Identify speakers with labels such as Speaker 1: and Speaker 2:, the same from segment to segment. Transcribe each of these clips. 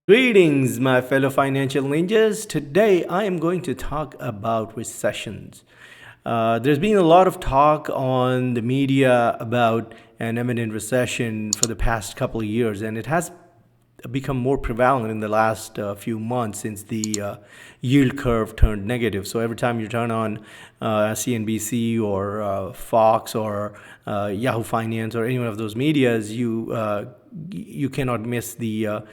Speaker 1: Greetings, my fellow financial ninjas. Today I am going to talk about recessions. There's been a lot of talk on the media about an imminent recession for the past couple of years, and it has become more prevalent in the last few months since the yield curve turned negative. So every time you turn on CNBC or Fox or Yahoo Finance or any one of those medias, you cannot miss the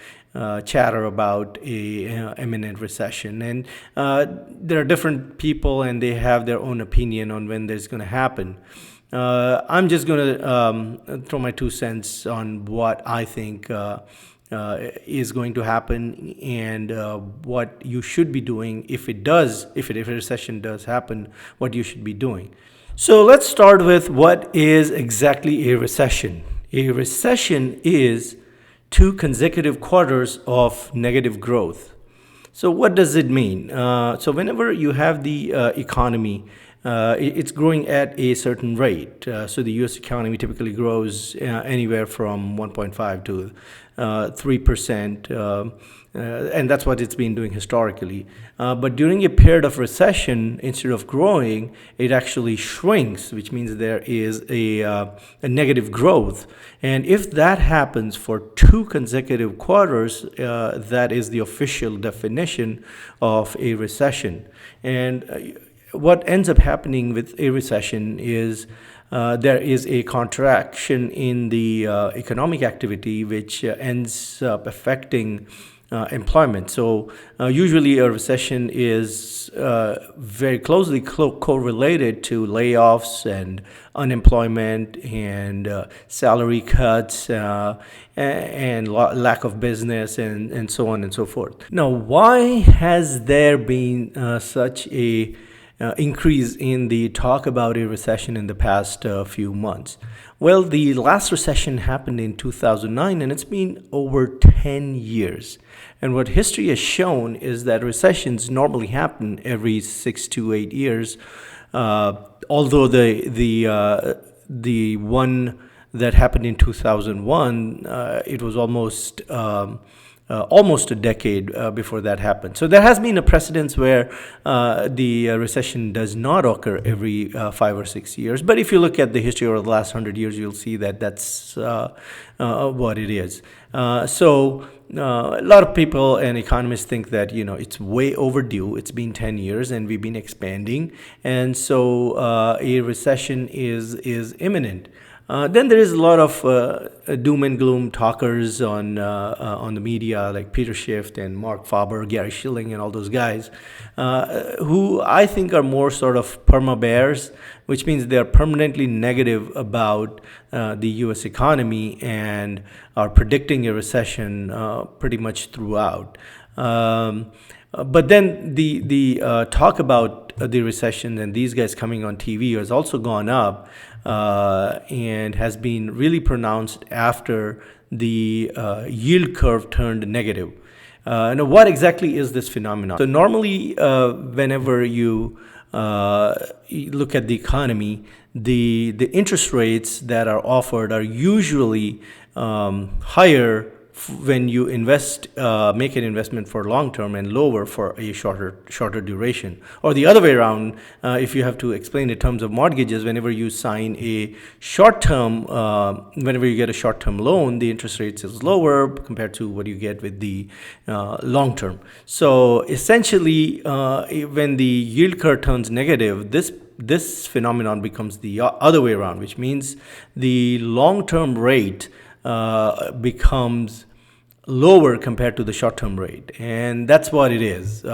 Speaker 1: chatter about a imminent recession. And there are different people, and they have their own opinion on when there's going to happen. I'm just going to throw my 2 cents on what I think is going to happen, and what you should be doing if a recession does happen, what you should be doing. So let's start with what is exactly a recession. A recession is 2 consecutive quarters of negative growth. So what does it mean? So whenever you have the economy, it's growing at a certain rate. So the U.S. economy typically grows anywhere from 1.5 to 3%, and that's what it's been doing historically. But during a period of recession, instead of growing, it actually shrinks, which means there is a negative growth. And if that happens for 2 consecutive quarters, that is the official definition of a recession. And what ends up happening with a recession is there is a contraction in the economic activity, which ends up affecting employment. So usually a recession is very closely correlated to layoffs and unemployment and salary cuts and lack of business and so on and so forth. Now, why has there been such a increase in the talk about a recession in the past few months? Well, the last recession happened in 2009, and it's been over 10 years. And what history has shown is that recessions normally happen every 6 to 8 years. Although the one that happened in 2001, it was almost a decade before that happened. So there has been a precedence where the recession does not occur every 5 or 6 years. But if you look at the history over the last 100 years, you'll see that that's what it is. So a lot of people and economists think that it's way overdue. It's been 10 years and we've been expanding, and so a recession is imminent. Then there is a lot of doom and gloom talkers on the media, like Peter Schiff and Mark Faber, Gary Schilling, and all those guys, who I think are more sort of perma bears, which means they are permanently negative about the U.S. economy and are predicting a recession pretty much throughout. But then the talk about the recession and these guys coming on TV has also gone up, and has been really pronounced after the yield curve turned negative. Now, what exactly is this phenomenon? So normally, whenever you look at the economy, the interest rates that are offered are usually higher when you make an investment for long term, and lower for a shorter duration. Or the other way around, if you have to explain in terms of mortgages, whenever you sign a short term, whenever you get a short term loan, the interest rates is lower compared to what you get with the long term. So essentially, when the yield curve turns negative, this phenomenon becomes the other way around, which means the long term rate becomes lower compared to the short-term rate, and that's what it is.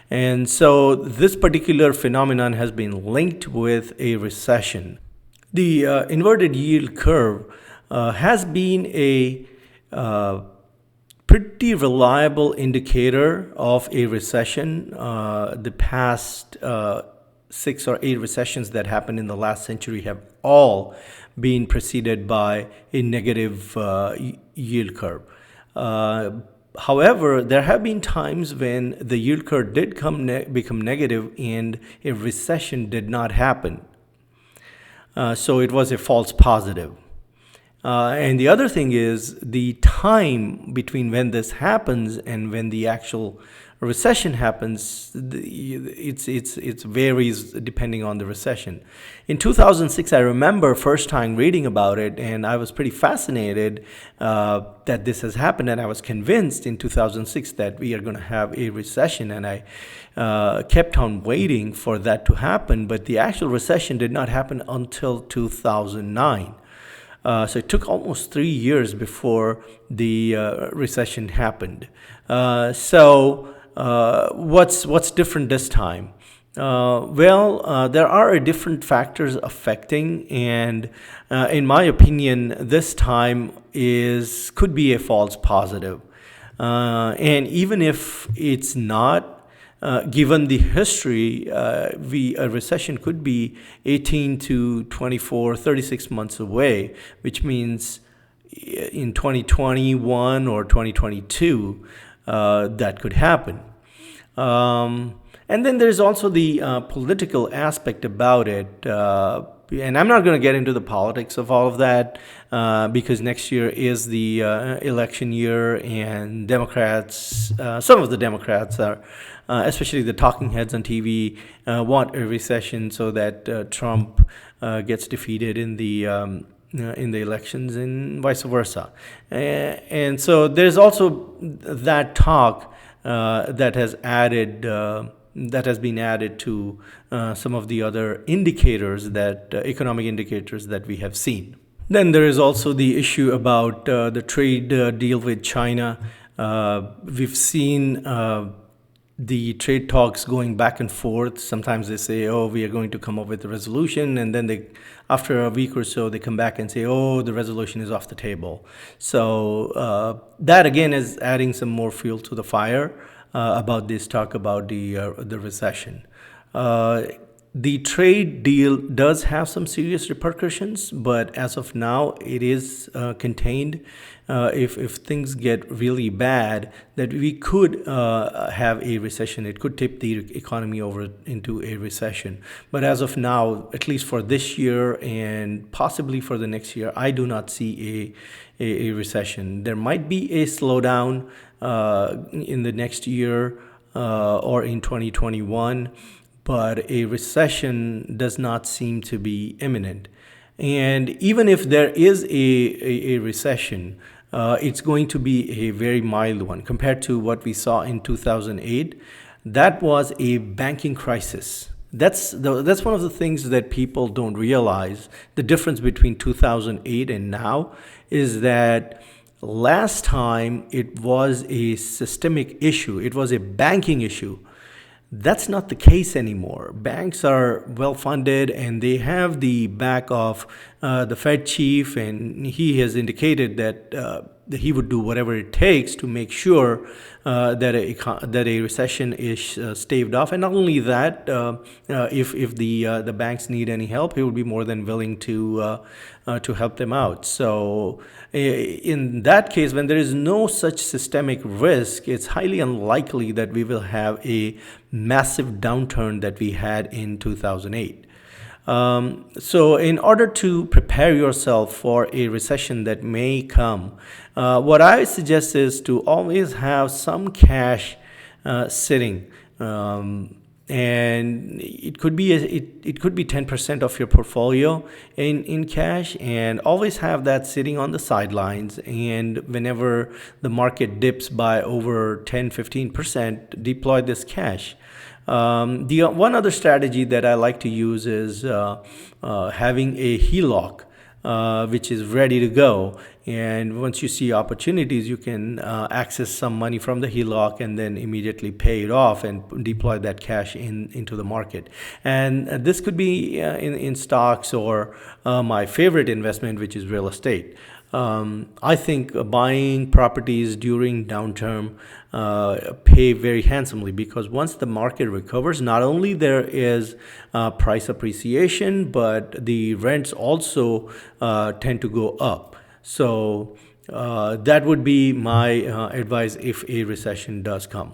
Speaker 1: And so this particular phenomenon has been linked with a recession. The inverted yield curve has been a pretty reliable indicator of a recession. The past 6 or 8 recessions that happened in the last century have all been preceded by a negative yield curve. However, there have been times when the yield curve did become negative and a recession did not happen. So it was a false positive. And the other thing is the time between when this happens and when the actual recession happens. It varies depending on the recession. In 2006, I remember first time reading about it, and I was pretty fascinated that this has happened, and I was convinced in 2006 that we are going to have a recession, and I kept on waiting for that to happen. But the actual recession did not happen until 2009. So it took almost 3 years before the recession happened. What's different this time? There are different factors affecting, and in my opinion, this time could be a false positive. And even if it's not, given the history, a recession could be 18 to 24, 36 months away, which means in 2021 or 2022, that could happen. And then there's also the political aspect about it. And I'm not going to get into the politics of all of that because next year is the election year, and Democrats, some of the Democrats are, especially the talking heads on TV, want a recession so that Trump gets defeated in the elections and vice versa. And so there's also that talk that has been added to some of the other indicators, economic indicators that we have seen. Then there is also the issue about the trade deal with China. We've seen the trade talks going back and forth. Sometimes they say, oh, we are going to come up with a resolution. And then after a week or so, they come back and say, oh, the resolution is off the table. So that, again, is adding some more fuel to the fire about this talk about the recession. The trade deal does have some serious repercussions, but as of now, it is contained. If things get really bad, that we could have a recession. It could tip the economy over into a recession. But as of now, at least for this year and possibly for the next year, I do not see a recession. There might be a slowdown in the next year or in 2021. But a recession does not seem to be imminent. And even if there is a recession, it's going to be a very mild one compared to what we saw in 2008. That was a banking crisis. That's one of the things that people don't realize. The difference between 2008 and now is that last time it was a systemic issue. It was a banking issue. That's not the case anymore. Banks are well funded and they have the back of the Fed chief, and he has indicated that he would do whatever it takes to make sure that a recession is staved off. And not only that, if the banks need any help, he would be more than willing to help them out. So in that case, when there is no such systemic risk, it's highly unlikely that we will have a massive downturn that we had in 2008. So in order to prepare yourself for a recession that may come, what I suggest is to always have some cash sitting. And it could be 10% of your portfolio in cash, and always have that sitting on the sidelines. And whenever the market dips by over 10-15%, deploy this cash. The one other strategy that I like to use is having a HELOC, which is ready to go. And once you see opportunities, you can access some money from the HELOC and then immediately pay it off and deploy that cash into the market. And this could be in stocks or my favorite investment, which is real estate. I think buying properties during downturn pay very handsomely, because once the market recovers, not only there is price appreciation, but the rents also tend to go up. So that would be my advice if a recession does come.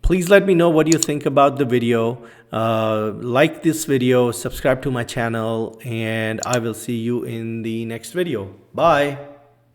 Speaker 1: Please let me know what you think about the video. Like this video, subscribe to my channel, and I will see you in the next video. Bye.